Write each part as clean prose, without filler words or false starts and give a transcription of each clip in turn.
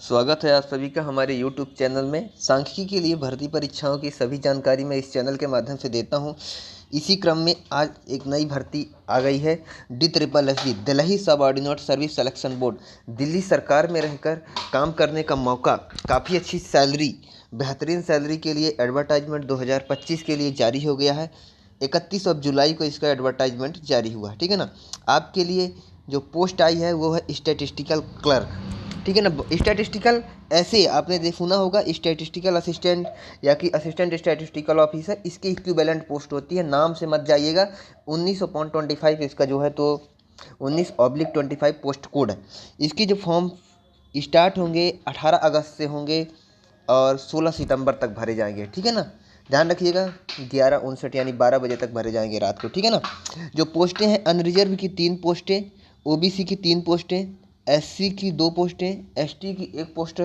स्वागत है आप सभी का हमारे YouTube चैनल में। सांख्यिकी के लिए भर्ती परीक्षाओं की सभी जानकारी मैं इस चैनल के माध्यम से देता हूं। इसी क्रम में आज एक नई भर्ती आ गई है। DSSB Delhi subordinate service selection board. Delhi सरकार में रहकर काम करने का मौका, काफ़ी अच्छी सैलरी, बेहतरीन सैलरी के लिए एडवर्टाइजमेंट 2025 के लिए जारी हो गया है। 31 जुलाई को इसका एडवर्टाइजमेंट जारी हुआ है, ठीक है ना। आपके लिए जो पोस्ट आई है वो है स्टैटिस्टिकल क्लर्क, ठीक है ना। स्टैटिस्टिकल ऐसे आपने सुना होगा, स्टैटिस्टिकल असिस्टेंट या कि असिस्टेंट स्टैटिस्टिकल ऑफिसर, इसकी इक्विवेलेंट पोस्ट होती है। नाम से मत जाइएगा। 19/25 इसका जो है तो 19/25 पोस्ट कोड है। इसकी जो फॉर्म स्टार्ट होंगे 18 अगस्त से होंगे और 16 सितंबर तक भरे जाएंगे, ठीक है ना। ध्यान रखिएगा, 11:59 यानी 12 बजे तक भरे जाएंगे रात को, ठीक है ना। जो पोस्टें हैं, अनरिजर्व की 3 पोस्टें, ओबीसी की 3 पोस्टें, एससी की 2 पोस्टें, एसटी की 1 पोस्ट,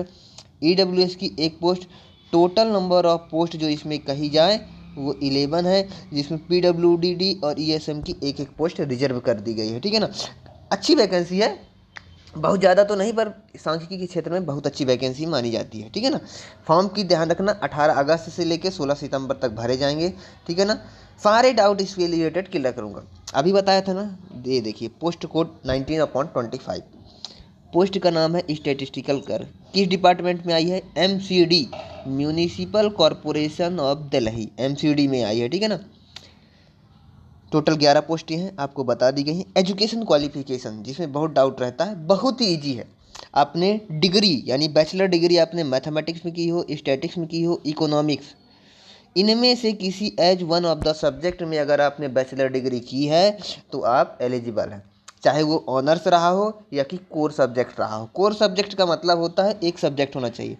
ईडब्ल्यूएस की 1 post. Total number of post जो इसमें कही जाए वो 11 है, जिसमें पीडब्ल्यूडी और ईएसएम की 1-1 पोस्ट रिजर्व कर दी गई है, ठीक है ना। अच्छी वैकेंसी है, बहुत ज़्यादा तो नहीं, पर सांख्यिकी के क्षेत्र में बहुत अच्छी वैकेंसी मानी जाती है, ठीक है ना। फॉर्म की ध्यान रखना, 18 अगस्त से लेकर 16 सितंबर तक भरे जाएंगे, ठीक है ना। सारे डाउट इसके रिलेटेड क्लियर करूँगा। अभी बताया था ना, ये देखिए पोस्ट कोड 19/25। पोस्ट का नाम है स्टैटिस्टिकल कर। किस डिपार्टमेंट में आई है? MCD, municipal corporation of Delhi, MCD में आई है, ठीक है ना। टोटल 11 पोस्टें हैं, आपको बता दी गई हैं। एजुकेशन क्वालिफिकेशन, जिसमें बहुत डाउट रहता है, बहुत ही ईजी है। आपने डिग्री यानी बैचलर डिग्री आपने मैथमेटिक्स में की हो, स्टैटिक्स में की हो, इकोनॉमिक्स, इनमें से किसी as one of the subject में अगर आपने बैचलर डिग्री की है तो आप एलिजिबल हैं। चाहे वो ऑनर्स रहा हो या कि कोर सब्जेक्ट रहा हो। कोर सब्जेक्ट का मतलब होता है एक सब्जेक्ट होना चाहिए।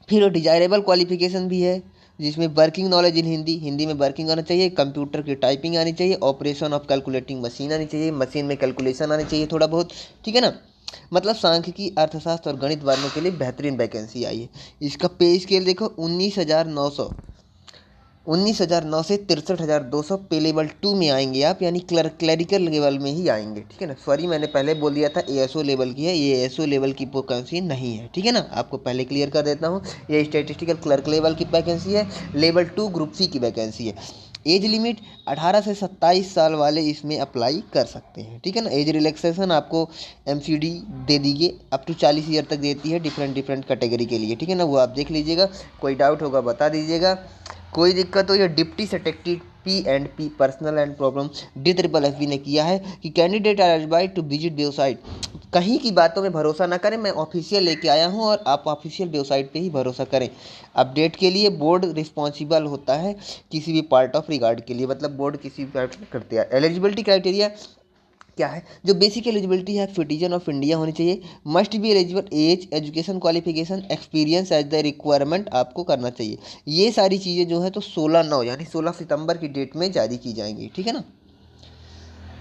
फिर डिजायरेबल क्वालिफिकेशन भी है, जिसमें working knowledge in Hindi, Hindi में वर्किंग आना चाहिए, कंप्यूटर की टाइपिंग आनी चाहिए, ऑपरेशन ऑफ कैलकुलेटिंग मशीन आनी चाहिए, मशीन में कैलकुलेशन आनी चाहिए थोड़ा बहुत, ठीक है ना। मतलब सांख्यिकी, अर्थशास्त्र और गणित वालों के लिए बेहतरीन वैकेंसी आई है। इसका पे स्केल देखो, 19,900 से 63,200 पे लेवल 2 में आएंगे आप, यानी क्लरिकल लेवल में ही आएंगे, ठीक है ना। सॉरी, मैंने पहले बोल दिया था एएसओ लेवल की है, ये एएसओ लेवल की वैकेंसी नहीं है, ठीक है ना। आपको पहले क्लियर कर देता हूँ, ये स्टैटिस्टिकल क्लर्क लेवल की वैकेंसी है, लेवल 2 ग्रुप सी की वैकेंसी है। एज लिमिट 18 से 27 साल वाले इसमें अप्लाई कर सकते हैं, ठीक है ना। एज रिलैक्सेशन आपको एमसीडी दे दीजिए, अप टू 40 ईयर तक देती है, डिफरेंट डिफरेंट कैटेगरी के लिए, ठीक है ना। वो आप देख लीजिएगा, कोई डाउट होगा बता दीजिएगा। कोई दिक्कत हो, या deputy secretary P&P personal and problem DSSB ने किया है कि candidate are advised to visit website. कहीं की बातों में भरोसा ना करें, मैं ऑफिशियल लेके आया हूं और आप ऑफिशियल वेबसाइट पे ही भरोसा करें। अपडेट के लिए बोर्ड रिस्पॉन्सिबल होता है किसी भी पार्ट ऑफ रिगार्ड के लिए, मतलब बोर्ड किसी भी पार्ट में करते हैं। एलिजिबिलिटी क्राइटेरिया क्या है? जो बेसिक एलिजिबिलिटी है, सिटीजन ऑफ इंडिया होनी चाहिए, must be eligible, age, education qualification, experience as the requirement आपको करना चाहिए। ये सारी चीज़ें जो है तो 16/9 यानी 16 सितंबर की डेट में जारी की जाएंगी, ठीक है ना।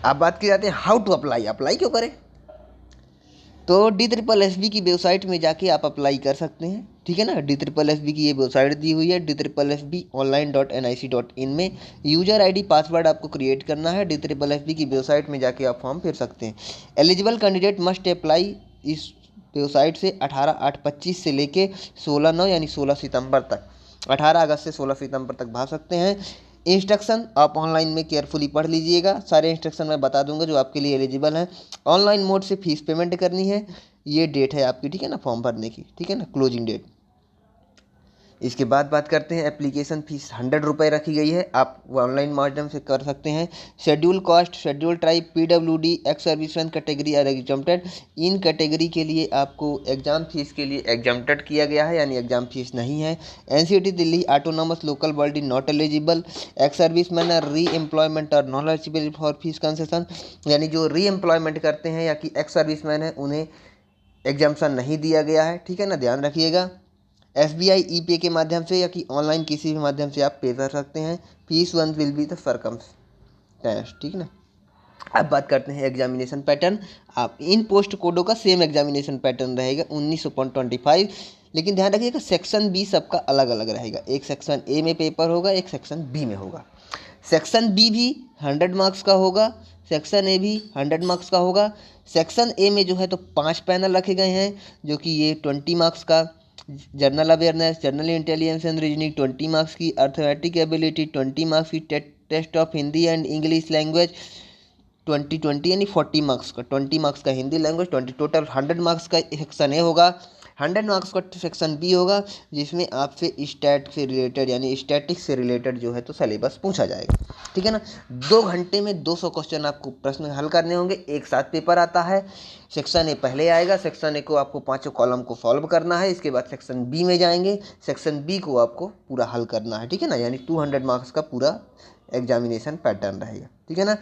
अब बात की जाती है हाउ टू अप्लाई, अप्लाई क्यों करें। तो DSSB की वेबसाइट में जाके आप अप्लाई कर सकते हैं, ठीक है ना। DSSB की ये वेबसाइट दी हुई है, DSSBonline.nic.in में यूजर आईडी पासवर्ड आपको क्रिएट करना है। DSSB की वेबसाइट में जाके आप फॉर्म भर सकते हैं। एलिजिबल कैंडिडेट मस्ट अप्लाई इस वेबसाइट से 18/8/25 से लेके 16/9 यानी 16 सितंबर तक, 18 अगस्त से 16 सितंबर तक भर सकते हैं। इंस्ट्रक्शन आप ऑनलाइन में केयरफुली पढ़ लीजिएगा, सारे इंस्ट्रक्शन मैं बता दूंगा जो आपके लिए एलिजिबल हैं। ऑनलाइन मोड से फीस पेमेंट करनी है, ये डेट है आपकी, ठीक है ना, फॉर्म भरने की, ठीक है ना, क्लोजिंग डेट। इसके बाद बात करते हैं एप्लीकेशन फ़ीस 100 रुपये रखी गई है, आप वो ऑनलाइन माध्यम से कर सकते हैं। Schedule caste, schedule tribe, PWD, ex serviceman category are exempted. इन कैटेगरी के लिए आपको एग्ज़ाम फीस के लिए एग्जम्प्टेड किया गया है, यानी एग्ज़ाम फीस नहीं है। NCT Delhi autonomous local body not eligible. Ex serviceman are re employment और non eligible for fees concession, यानी जो री एम्प्लॉयमेंट करते हैं या कि एक्स सर्विसमैन है उन्हें एग्जाम्शन नहीं दिया गया है, ठीक है ना, ध्यान रखिएगा। SBI ई-पे के माध्यम से या कि ऑनलाइन किसी भी माध्यम से आप पे कर सकते हैं। Fees one will be the circumstance, ठीक है ना। अब बात करते हैं एग्जामिनेशन पैटर्न। आप इन पोस्ट कोडों का सेम एग्जामिनेशन पैटर्न रहेगा 19/25, लेकिन ध्यान रखिएगा सेक्शन बी सबका अलग अलग रहेगा। एक सेक्शन ए में पेपर होगा, एक सेक्शन बी में होगा। सेक्शन बी भी 100 मार्क्स का होगा, सेक्शन ए भी 100 मार्क्स का होगा। सेक्शन ए में जो है तो 5 पैनल रखे गए हैं, जो कि ये 20 मार्क्स का, general awareness, general intelligence and reasoning 20 marks की, अर्थमेटिक एबिलिटी 20 मार्क्स की, test of Hindi and English language 20 यानी 40 मार्क्स का, 20 मार्क्स का हिंदी लैंग्वेज, 20 टोटल 100 मार्क्स का सेक्शन ए होगा। 100 मार्क्स का सेक्शन बी होगा, जिसमें आपसे स्टैट से रिलेटेड यानी स्टैटिक्स से रिलेटेड जो है तो सिलेबस पूछा जाएगा, ठीक है ना। 2 घंटे में 200 क्वेश्चन आपको प्रश्न हल करने होंगे, एक साथ पेपर आता है। सेक्शन ए पहले आएगा, सेक्शन ए को आपको 5 कॉलम को सॉल्व करना है, इसके बाद सेक्शन बी में जाएंगे, सेक्शन बी को आपको पूरा हल करना है, ठीक है ना। यानी 200 मार्क्स का पूरा एग्जामिनेशन पैटर्न रहेगा, ठीक है ना।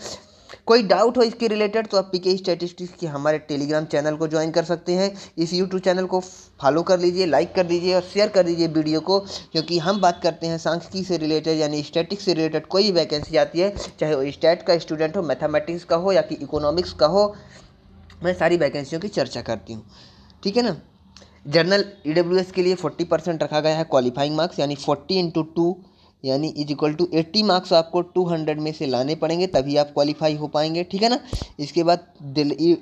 कोई डाउट हो इसके रिलेटेड तो आप पीके स्टैटिस्टिक्स के हमारे टेलीग्राम चैनल को ज्वाइन कर सकते हैं। इस यूट्यूब चैनल को फॉलो कर लीजिए, लाइक कर दीजिए और शेयर कर दीजिए वीडियो को, क्योंकि हम बात करते हैं सांख्यिकी से रिलेटेड यानी स्टैटिक्स से रिलेटेड कोई भी वैकेंसी आती है, चाहे वो स्टैट का स्टूडेंट हो, मैथमेटिक्स का हो या कि इकोनॉमिक्स का हो, मैं सारी वैकेंसियों की चर्चा करती हूँ, ठीक है ना। जनरल ईडब्ल्यूएस के लिए 40% रखा गया है क्वालिफाइंग मार्क्स, यानी 40 × 2 यानी = 80 मार्क्स आपको 200 में से लाने पड़ेंगे, तभी आप क्वालिफाई हो पाएंगे, ठीक है ना। इसके बाद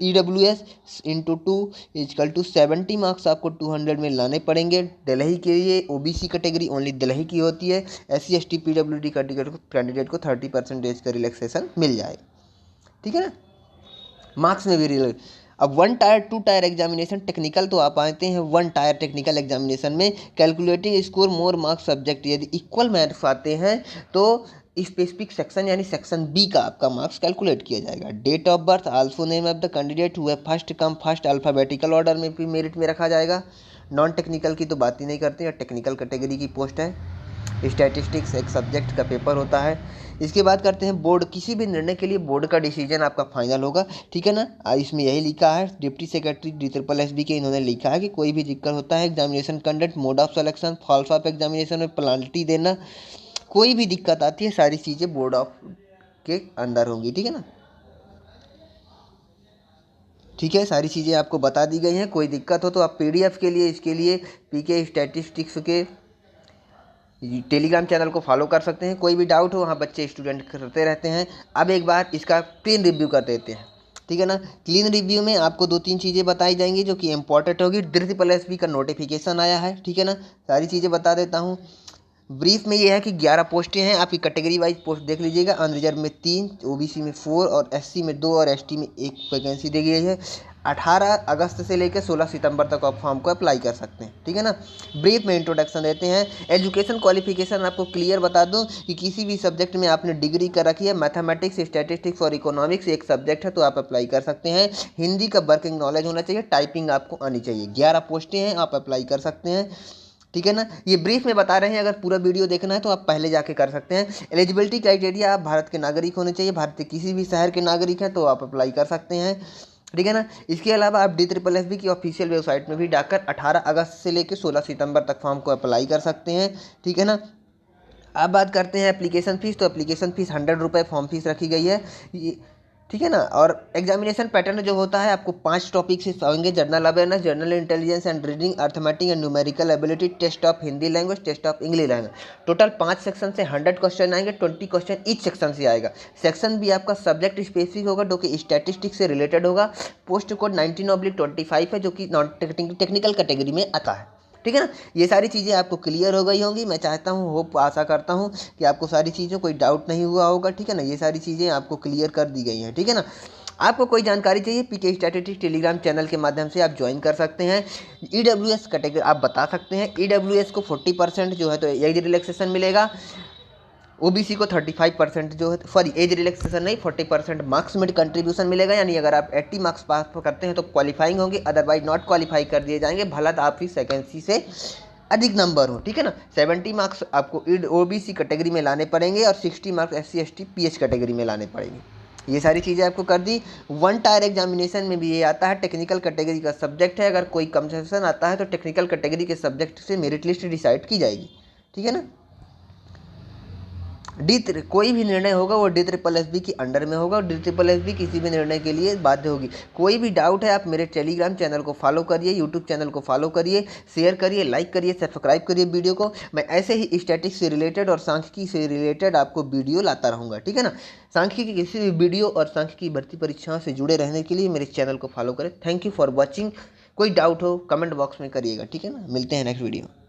EWS × 2 = 70 मार्क्स आपको 200 में लाने पड़ेंगे। दिल्ली के लिए OBC कैटेगरी ओनली दिल्ली की होती है, SC ST PWD कैंडिडेट को 30% का रिलैक्सेशन मिल जाएगा, ठीक है ना। मार्क्स में भी रिलेट। अब 1 टायर 2 टायर एग्जामिनेशन टेक्निकल तो आप आते हैं 1 टायर टेक्निकल एग्जामिनेशन में calculating score more marks subject, यदि इक्वल मार्क्स आते हैं तो स्पेसिफिक सेक्शन यानी सेक्शन बी का आपका मार्क्स कैलकुलेट किया जाएगा। Date of birth, also name of the candidate हुए first come first, alphabetical order में भी मेरिट में रखा जाएगा। नॉन टेक्निकल की तो बात ही नहीं करते हैं, टेक्निकल कैटेगरी की पोस्ट है। स्टैटिस्टिक्स एक सब्जेक्ट का पेपर होता है। इसके बाद करते हैं बोर्ड, किसी भी निर्णय के लिए बोर्ड का डिसीजन आपका फाइनल होगा, ठीक है ना। इसमें यही लिखा है, डिप्टी सेक्रेटरी DSSB के इन्होंने लिखा है कि कोई भी दिक्कत होता है examination conduct, mode of selection, false of examination में पेनल्टी देना, कोई भी दिक्कत आती है सारी चीज़ें बोर्ड ऑफ के अंदर होंगी, ठीक है ना। ठीक है, सारी चीज़ें आपको बता दी गई हैं। कोई दिक्कत हो तो आप PDF के लिए इसके लिए पीके स्टैटिस्टिक्स के टेलीग्राम चैनल को फॉलो कर सकते हैं। कोई भी डाउट हो, वहाँ बच्चे स्टूडेंट करते रहते हैं। अब एक बार इसका क्लीन रिव्यू कर देते हैं, ठीक है ना। क्लीन रिव्यू में आपको 2-3 चीज़ें बताई जाएंगी जो कि इंपॉर्टेंट होगी। SSB का नोटिफिकेशन आया है, ठीक है ना, सारी चीज़ें बता देता हूँ। ब्रीफ में ये है कि 11 पोस्टें हैं, आपकी कैटेगरी वाइज पोस्ट देख लीजिएगा। अनरिजर्व में 3, OBC में 4 और SC में 2 और ST में 1 वैकेंसी दी गई है। 18 अगस्त से लेकर 16 सितंबर तक आप फॉर्म को अप्लाई कर सकते हैं, ठीक है ना। ब्रीफ में इंट्रोडक्शन देते हैं। एजुकेशन क्वालिफिकेशन आपको क्लियर बता दूं कि किसी भी सब्जेक्ट में आपने डिग्री कर रखी है, मैथमेटिक्स, स्टैटिस्टिक्स और इकोनॉमिक्स एक सब्जेक्ट है तो आप अप्लाई कर सकते हैं। हिंदी का वर्किंग नॉलेज होना चाहिए, टाइपिंग आपको आनी चाहिए। 11 पोस्टें हैं, आप अप्लाई कर सकते हैं, ठीक है ना। ये ब्रीफ में बता रहे हैं, अगर पूरा वीडियो देखना है तो आप पहले जाके कर सकते हैं। एलिजिबिलिटी क्राइटेरिया, आप भारत के नागरिक होने चाहिए, भारत के किसी भी शहर के नागरिक हैं तो आप अप्लाई कर सकते हैं, ठीक है ना। इसके अलावा आप DSSB की ऑफिशियल वेबसाइट में भी जाकर 18 अगस्त से लेकर 16 सितंबर तक फॉर्म को अप्लाई कर सकते हैं, ठीक है ना। अब बात करते हैं एप्लीकेशन फ़ीस। तो एप्लीकेशन फ़ीस 100 रुपये फॉर्म फीस रखी गई है, ये ठीक है ना। और एग्जामिनेशन पैटर्न जो होता है आपको 5 टॉपिक से होंगे। General awareness, general intelligence and reading, arithmetic and numerical ability, test of Hindi language, test of English language. Total 5 section से 100 क्वेश्चन आएंगे, 20 क्वेश्चन ईच सेक्शन से आएगा। सेक्शन भी आपका सब्जेक्ट स्पेसिफिक होगा जो कि स्टैटिस्टिक्स से रिलेटेड होगा। पोस्ट कोड 19/25 है जो कि नॉन टेक्निकल कैटेगरी में आता है, ठीक है ना। ये सारी चीज़ें आपको क्लियर हो गई होंगी, मैं चाहता हूँ, होप आशा करता हूँ कि आपको सारी चीज़ों कोई डाउट नहीं हुआ होगा, ठीक है ना। ये सारी चीज़ें आपको क्लियर कर दी गई हैं, ठीक है ना। आपको कोई जानकारी चाहिए पीके स्टैटिस्टिक्स टेलीग्राम चैनल के माध्यम से आप ज्वाइन कर सकते हैं। EWS कैटेगरी आप बता सकते हैं, EWS को 40% जो है तो एज रिलैक्सेशन मिलेगा। OBC को 35% जो है, सॉरी एज रिलैक्सेशन नहीं, 40% मार्क्स में कंट्रीब्यूशन मिलेगा। यानी अगर आप 80 मार्क्स पास करते हैं तो क्वालिफाइंग होंगे, अदरवाइज नॉट क्वालिफाई कर दिए जाएंगे, भला तो आपकी वैकेंसी से अधिक नंबर हो, ठीक है ना। 70 मार्क्स आपको OBC कैटेगरी में लाने पड़ेंगे और 60 marks SC ST PH category में लाने पड़ेंगे। ये सारी चीज़ें आपको कर दी। 1 टायर एग्जामिनेशन में भी ये आता है, टेक्निकल कैटेगरी का सब्जेक्ट है। अगर कोई कंसेशन आता है तो टेक्निकल कैटेगरी के सब्जेक्ट से मेरिट लिस्ट डिसाइड की जाएगी, ठीक है ना। कोई भी निर्णय होगा वो DSSB की अंडर में होगा, और DSSB किसी भी निर्णय के लिए बाध्य होगी। कोई भी डाउट है आप मेरे टेलीग्राम चैनल को फॉलो करिए, यूट्यूब चैनल को फॉलो करिए, शेयर करिए, लाइक करिए, सब्सक्राइब करिए वीडियो को। मैं ऐसे ही स्टैटिक्स से रिलेटेड और सांख्यिकी से रिलेटेड आपको वीडियो लाता रहूँगा, ठीक है ना। सांख्यिकी की किसी भी वीडियो और सांख्यिकी भर्ती परीक्षाओं से जुड़े रहने के लिए मेरे चैनल को फॉलो करें। Thank you for watching. कोई डाउट हो कमेंट बॉक्स में करिएगा, ठीक है ना। मिलते हैं नेक्स्ट वीडियो।